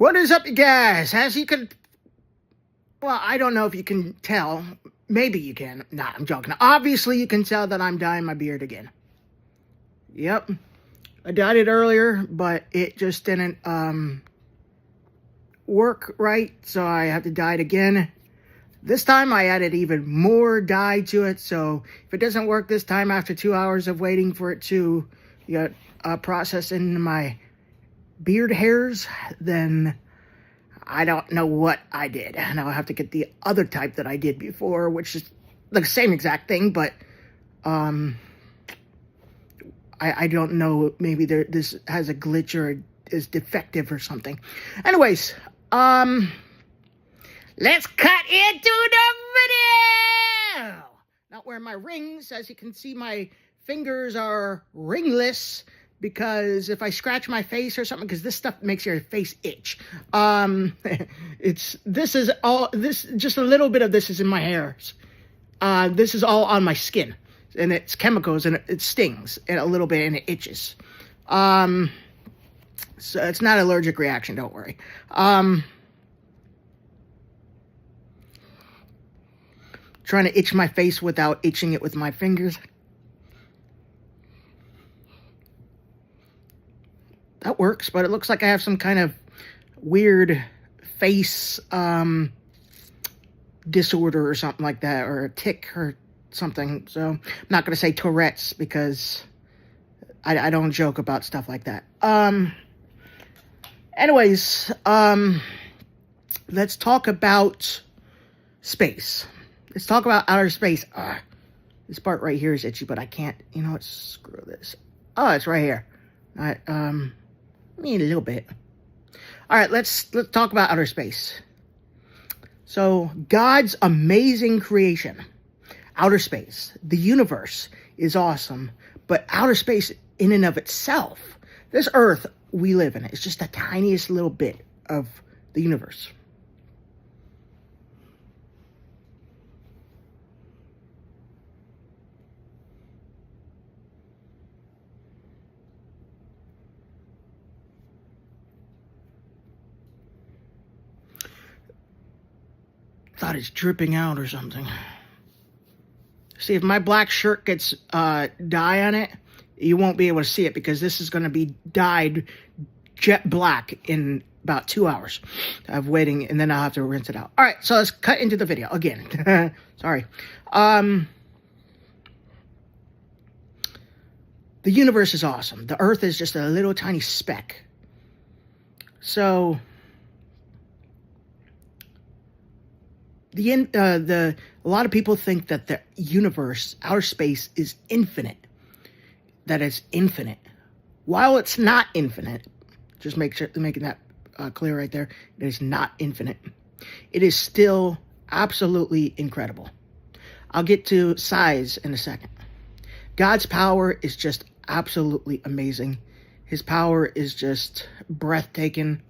What is up, you guys? As you can, well, I don't know if you can tell. Maybe you can. Nah, I'm joking. Obviously, you can tell that I'm dyeing my beard again. Yep. I dyed it earlier, but it just didn't work right, so I have to dye it again. This time, I added even more dye to it, so if it doesn't work this time after 2 hours of waiting for it to process into my beard hairs, then I don't know what I did. And I'll have to get the other type that I did before, which is the same exact thing, but I don't know. Maybe this has a glitch or is defective or something. Anyways, let's cut into the video. Not wearing my rings. As you can see, my fingers are ringless, because if I scratch my face or something, because this stuff makes your face itch. Just a little bit of this is in my hairs. This is all on my skin, and it's chemicals, and it stings a little bit, and it itches. So it's not an allergic reaction, don't worry. Trying to itch my face without itching it with my fingers. That works, but it looks like I have some kind of weird face disorder or something like that, or a tic or something. So I'm not going to say Tourette's, because I don't joke about stuff like that. Anyways, let's talk about space. Let's talk about outer space. This part right here is itchy, but I can't, you know what, screw this. Oh, it's right here. I mean, a little bit. All right, let's talk about outer space. So, God's amazing creation, outer space, the universe is awesome, but outer space in and of itself, this Earth we live in, is just the tiniest little bit of the universe. Thought it's dripping out or something. See, if my black shirt gets dye on it, you won't be able to see it, because this is going to be dyed jet black in about 2 hours of waiting, and then I'll have to rinse it out. All right, so let's cut into the video again. Sorry. The universe is awesome. The Earth is just a little tiny speck. So a lot of people think that the universe, outer space, is infinite. That it's infinite. While it's not infinite, just making that clear right there, it is not infinite. It is still absolutely incredible. I'll get to size in a second. God's power is just absolutely amazing. His power is just breathtaking.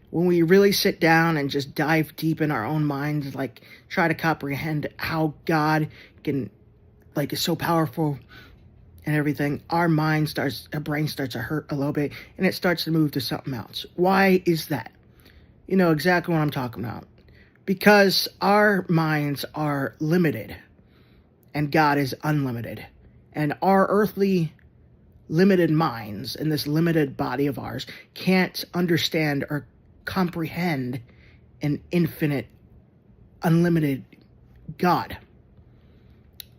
When we really sit down and just dive deep in our own minds, like try to comprehend how God can, like, is so powerful and everything, our brain starts to hurt a little bit, and it starts to move to something else. Why is that? You know exactly what I'm talking about. Because our minds are limited, and God is unlimited. And our earthly limited minds in this limited body of ours can't understand or comprehend an infinite, unlimited God.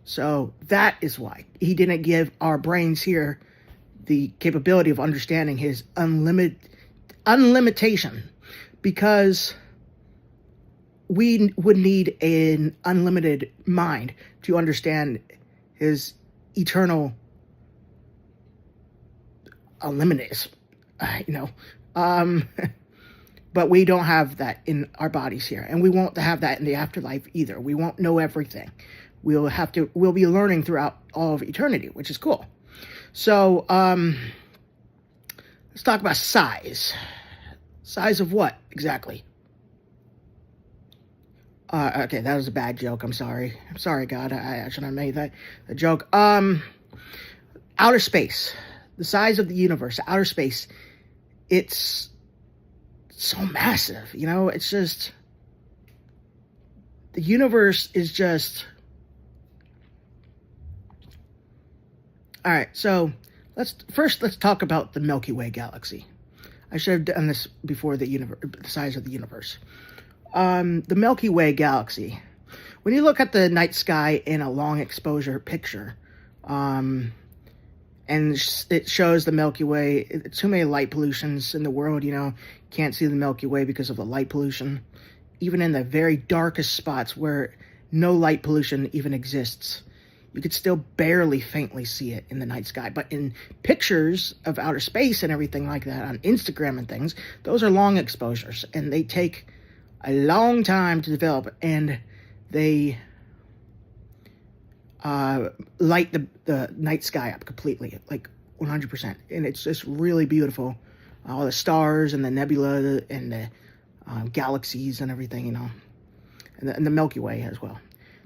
So that is why he didn't give our brains here the capability of understanding his unlimitation, because we would need an unlimited mind to understand his eternal unlimitedness, but we don't have that in our bodies here, and we won't have that in the afterlife either. We won't know everything. We'll be learning throughout all of eternity, which is cool. So, let's talk about size. Size of what, exactly? Okay, that was a bad joke. I'm sorry. I'm sorry, God. I shouldn't have made that a joke. Outer space. The size of the universe. Outer space. It's so massive, you know? It's just, the universe is just... All right, so let's talk about the Milky Way galaxy. I should have done this before the size of the universe. The Milky Way galaxy. When you look at the night sky in a long exposure picture, and it shows the Milky Way, too many light pollutions in the world, you know, can't see the Milky Way because of the light pollution. Even in the very darkest spots where no light pollution even exists, you could still barely faintly see it in the night sky. But in pictures of outer space and everything like that on Instagram and things, those are long exposures, and they take a long time to develop, and they light the night sky up completely, like 100%. And it's just really beautiful. All the stars and the nebula and the galaxies and everything, you know, and the Milky Way as well.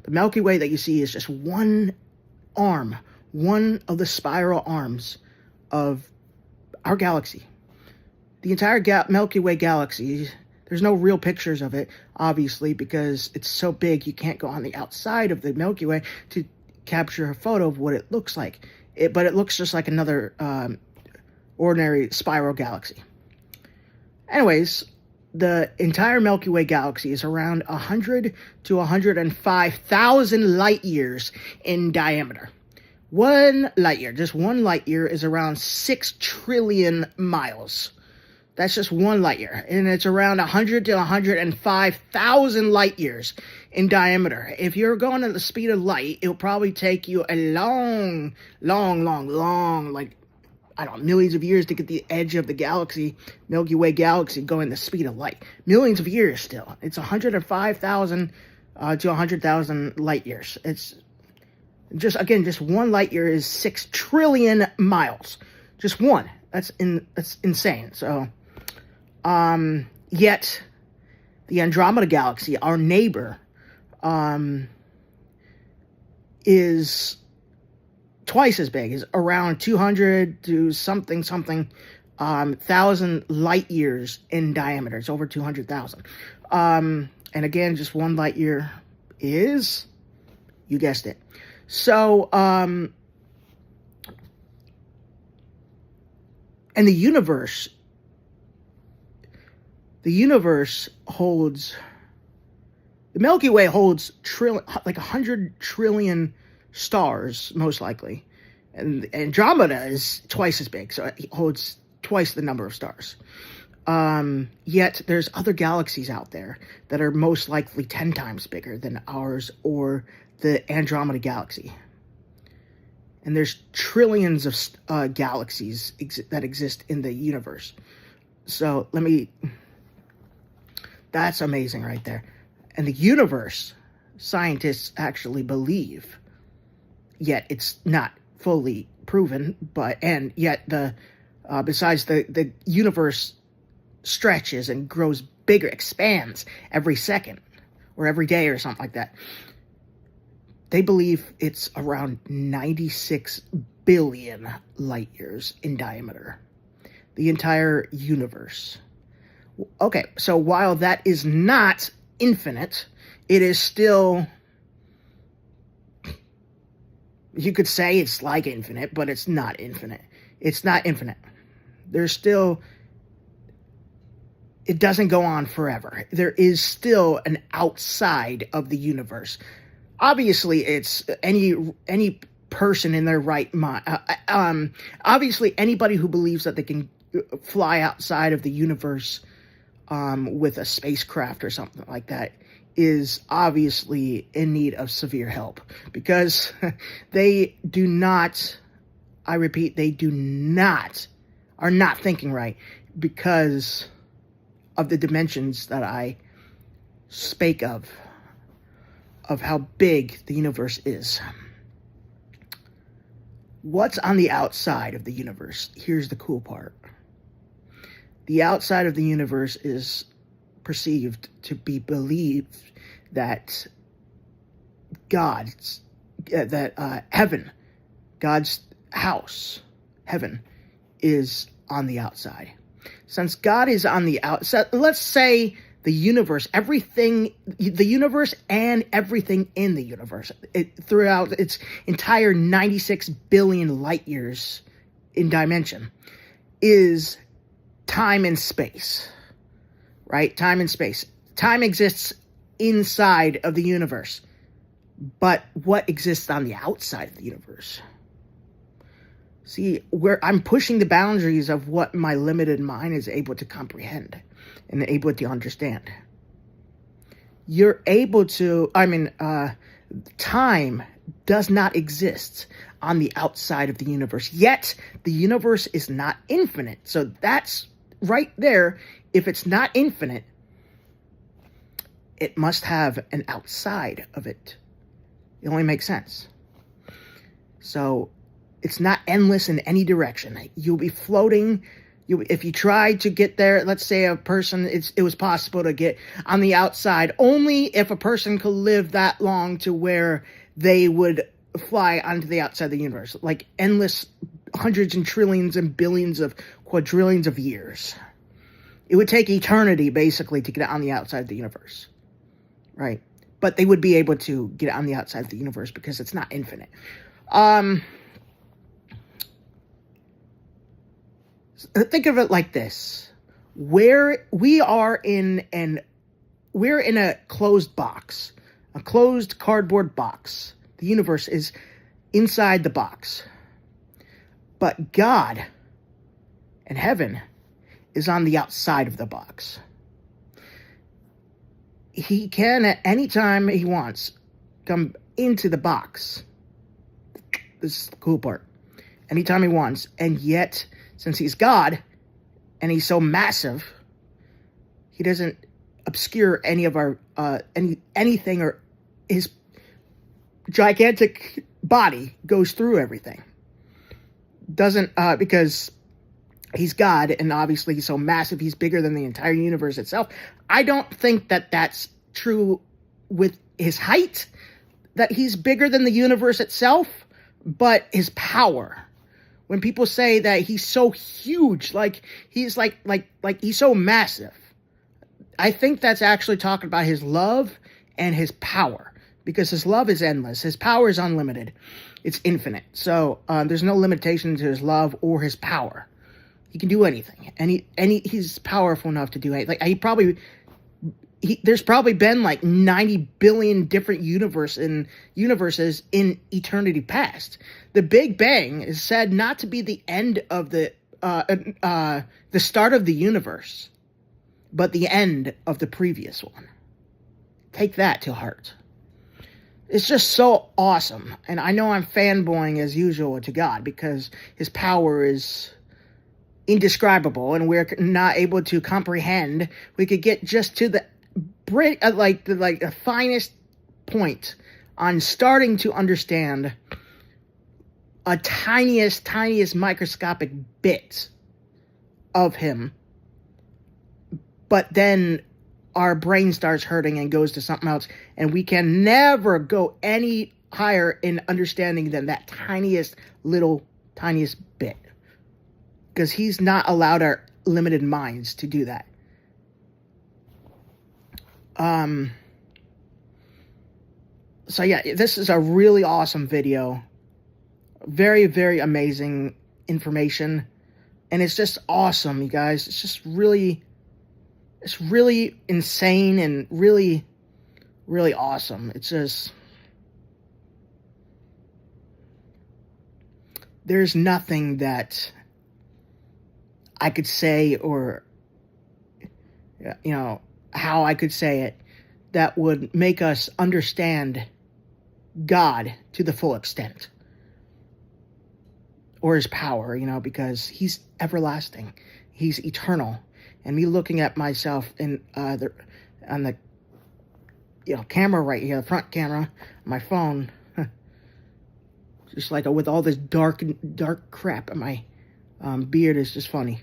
The Milky Way that you see is just one arm, one of the spiral arms of our galaxy. The entire Milky Way galaxy, there's no real pictures of it, obviously, because it's so big you can't go on the outside of the Milky Way to capture a photo of what it looks like. But it looks just like another ordinary spiral galaxy. Anyways, the entire Milky Way galaxy is around 100 to 105,000 light years in diameter. One light year, just one light year, is around 6 trillion miles. That's just one light year. And it's around 100 to 105,000 light years in diameter. If you're going at the speed of light, it'll probably take you a long, like, I don't know, millions of years to get the edge of the galaxy, Milky Way galaxy, going the speed of light. Millions of years still. It's 105,000 to 100,000 light years. It's just, again, just one light year is 6 trillion miles. Just one. That's insane. So, yet the Andromeda galaxy, our neighbor, is twice as big, is around 200 to something thousand light years in diameter. It's over 200,000. And again, just one light year is, you guessed it. So, and the universe holds, the Milky Way holds like 100 trillion stars, most likely. And Andromeda is twice as big, so it holds twice the number of stars. Yet there's other galaxies out there that are most likely 10 times bigger than ours or the Andromeda galaxy. And there's trillions of galaxies that exist in the universe. So that's amazing right there. And the universe, scientists actually believe, yet it's not fully proven, and yet besides the universe stretches and grows bigger, expands every second or every day or something like that. They believe it's around 96 billion light years in diameter. The entire universe. Okay, so while that is not infinite, it is still, you could say it's like infinite, but it's not infinite. It's not infinite. There's still, it doesn't go on forever. There is still an outside of the universe. Obviously, it's any person in their right mind. Obviously, anybody who believes that they can fly outside of the universe with a spacecraft or something like that is obviously in need of severe help, because they do not, I repeat, are not thinking right because of the dimensions that I spake of how big the universe is. What's on the outside of the universe? Here's the cool part. The outside of the universe is perceived to be believed that heaven, God's house, heaven, is on the outside. since God is on the outside, let's say the universe, the universe and everything in the universe, throughout its entire 96 billion light years in dimension, is time and space, right? Time and space. Time exists inside of the universe, but what exists on the outside of the universe? See, where I'm pushing the boundaries of what my limited mind is able to comprehend and able to understand. You're able to, time does not exist on the outside of the universe. Yet, the universe is not infinite. So that's right there. If it's not infinite, it must have an outside of it. It only makes sense. So it's not endless in any direction. You'll be floating. If you try to get there, let's say a person, it was possible to get on the outside only if a person could live that long to where they would fly onto the outside of the universe, like endless hundreds and trillions and billions of quadrillions of years. It would take eternity, basically, to get on the outside of the universe, right? But they would be able to get on the outside of the universe because it's not infinite. Think of it like this. We're in a closed box, a closed cardboard box. The universe is inside the box. But God and heaven is on the outside of the box. He can, at any time he wants, come into the box. This is the cool part. Anytime he wants. And yet, since he's God, and he's so massive, he doesn't obscure any of our, anything, or his gigantic body goes through everything. Doesn't, because he's God, and obviously he's so massive, he's bigger than the entire universe itself. I don't think that that's true with his height, that he's bigger than the universe itself, but his power. When people say that he's so huge, like he's like he's so massive, I think that's actually talking about his love and his power, because his love is endless, his power is unlimited, it's infinite. So there's no limitation to his love or his power. He can do anything, and he's powerful enough to do anything. Like there's probably been like 90 billion different universes in eternity past. The Big Bang is said not to be the end of the start of the universe, but the end of the previous one. Take that to heart. It's just so awesome. And I know I'm fanboying as usual to God because his power is indescribable and we're not able to comprehend. We could get just to the the finest point on starting to understand a tiniest microscopic bit of him, but then our brain starts hurting and goes to something else, and we can never go any higher in understanding than that tiniest bit, because he's not allowed our limited minds to do that. So yeah, this is a really awesome video. Very, very amazing information. And it's just awesome, you guys. It's really insane and really, really awesome. It's just, there's nothing that I could say, or, how I could say it, that would make us understand God to the full extent, or his power, because he's everlasting, he's eternal. And me looking at myself on the camera right here, the front camera, my phone, just like with all this dark crap in my beard, is just funny.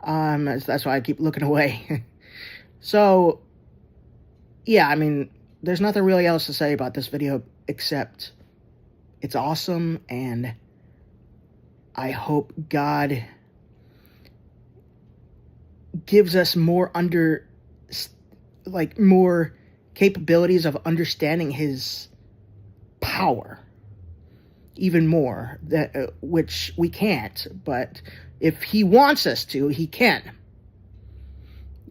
That's why I keep looking away. So, yeah, there's nothing really else to say about this video except it's awesome, and I hope God gives us more more capabilities of understanding his power even more, that which we can't, but if he wants us to, he can.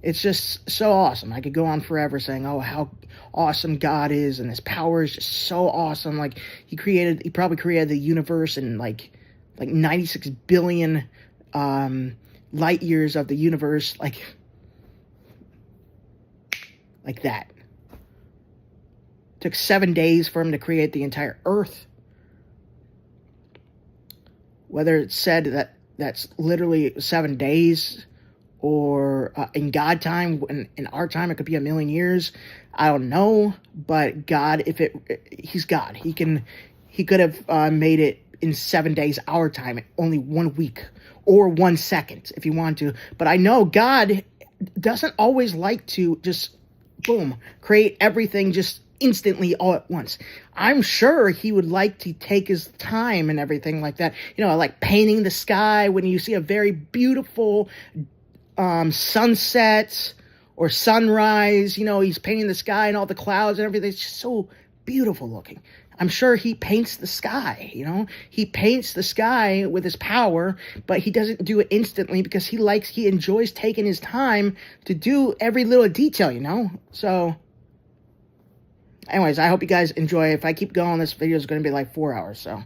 It's just so awesome. I could go on forever saying, oh, how awesome God is, and his power is just so awesome. Like, he probably created the universe in like 96 billion light years of the universe, like that. Took 7 days for him to create the entire earth. Whether it's said that that's literally 7 days, or in God time, in our time, it could be 1,000,000 years. I don't know, but God, he's God. He could have made it in 7 days our time, only 1 week or 1 second if he wanted to. But I know God doesn't always like to just boom create everything just instantly all at once. I'm sure he would like to take his time and everything like that. You know, like painting the sky when you see a very beautiful sunset or sunrise. You know, he's painting the sky and all the clouds and everything. It's just so beautiful looking. I'm sure he paints the sky, you know. He paints the sky with his power, but he doesn't do it instantly because he enjoys taking his time to do every little detail, you know. So anyways, I hope you guys enjoy. If I keep going, this video is going to be like 4 hours, so